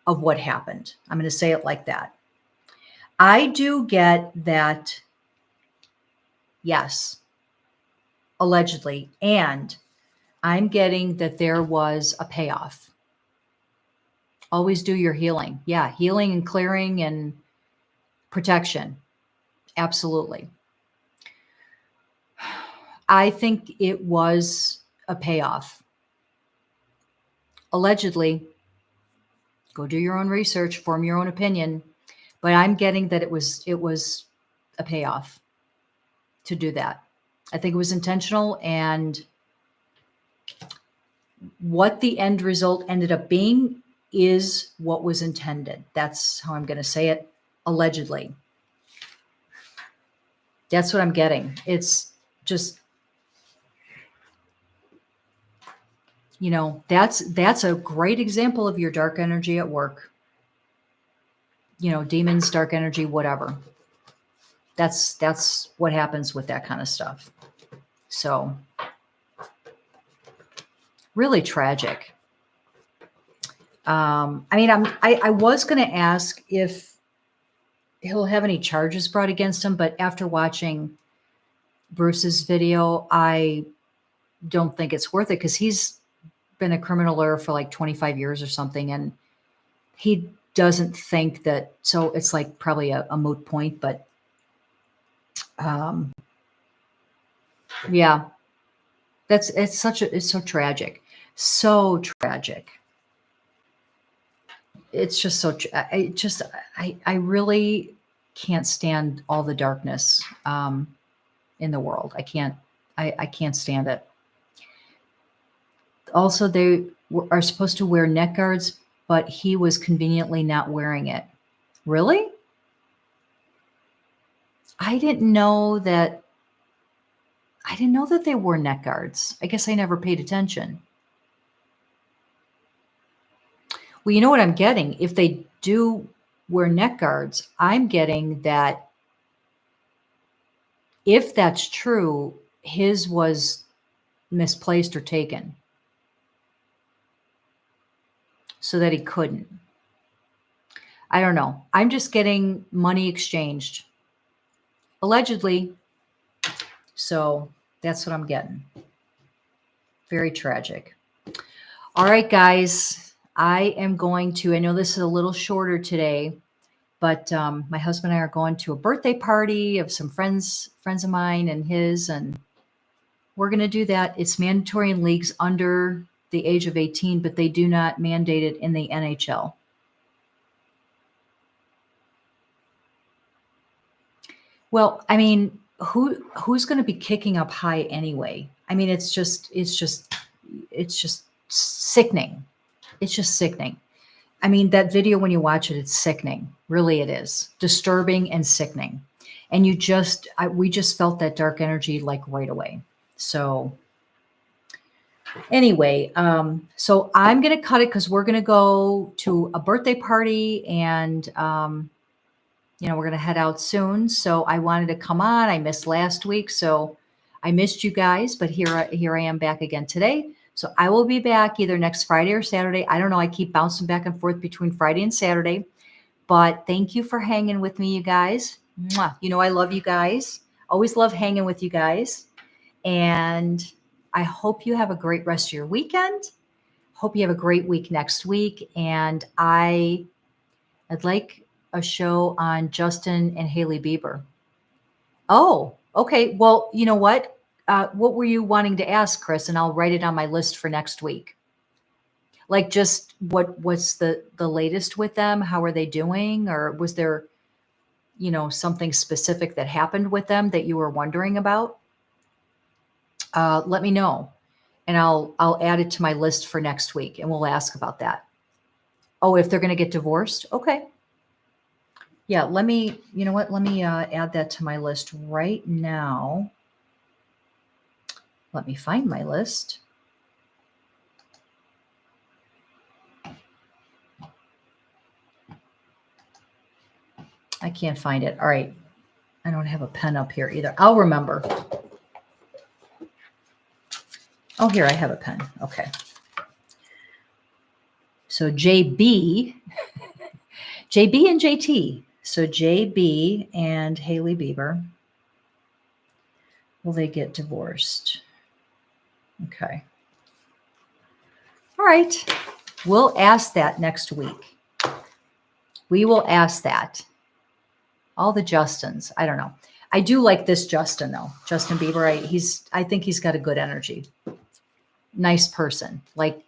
of what happened? I'm going to say it like that. I do get that, yes, allegedly. And I'm getting that there was a payoff. Always do your healing. Yeah, healing and clearing and protection. Absolutely. I think it was a payoff. Allegedly, go do your own research, form your own opinion, but I'm getting that it was a payoff to do that. I think it was intentional, and what the end result ended up being is what was intended. That's how I'm going to say it. Allegedly. That's what I'm getting. It's just, that's a great example of your dark energy at work. Demons, dark energy, whatever. That's what happens with that kind of stuff. So really tragic. I was going to ask if he'll have any charges brought against him, but after watching Bruce's video, I don't think it's worth it because he's been a criminal lawyer for like 25 years or something, and he doesn't think that, so it's like probably a moot point, but yeah, it's so tragic. So tragic. It's just I really can't stand all the darkness in the world. I can't stand it. Also, they are supposed to wear neck guards, but he was conveniently not wearing it. Really? I didn't know that. I didn't know that they wore neck guards. I guess I never paid attention. Well, you know what I'm getting? If they do wear neck guards, I'm getting that if that's true, his was misplaced or taken so that he couldn't. I don't know. I'm just getting money exchanged. Allegedly. So that's what I'm getting. Very tragic. All right, guys. I am going to, I know this is a little shorter today, but my husband and I are going to a birthday party of some friends of mine and his, and we're going to do that. It's mandatory in leagues under the age of 18, but they do not mandate it in the NHL. Well, I mean, who's going to be kicking up high anyway? I mean, it's just sickening. It's just sickening. I mean, that video, when you watch it, it's sickening. Really, it is disturbing and sickening. And we just felt that dark energy like right away. So anyway, so I'm going to cut it because we're going to go to a birthday party and, we're going to head out soon. So I wanted to come on. I missed last week. So I missed you guys, but here I am back again today. So I will be back either next Friday or Saturday. I don't know. I keep bouncing back and forth between Friday and Saturday, but thank you for hanging with me, you guys. Mwah. You know, I love you guys. Always love hanging with you guys. And I hope you have a great rest of your weekend. Hope you have a great week next week. And I'd like a show on Justin and Hailey Bieber. Oh, okay. Well, you know what? What were you wanting to ask, Chris? And I'll write it on my list for next week. Like just what's the latest with them? How are they doing? Or was there, something specific that happened with them that you were wondering about? Let me know. And I'll add it to my list for next week and we'll ask about that. Oh, if they're going to get divorced? Okay. Yeah, let me add that to my list right now. Let me find my list. I can't find it. All right. I don't have a pen up here either. I'll remember. Oh, here, I have a pen. Okay. So JB and JT. So JB and Hailey Bieber. Will they get divorced? Okay. All right. We'll ask that next week. We will ask that. All the Justins. I don't know. I do like this Justin, though. Justin Bieber. I think he's got a good energy. Nice person. Like,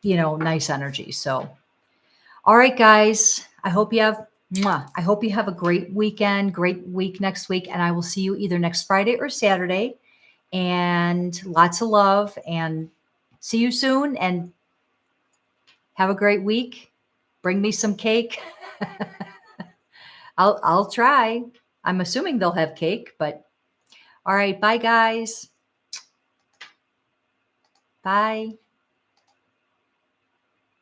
nice energy. So, all right, guys. I hope you have a great weekend, great week next week. And I will see you either next Friday or Saturday. And lots of love and see you soon. And have a great week. Bring me some cake. I'll try. I'm assuming they'll have cake, but all right. Bye, guys. Bye.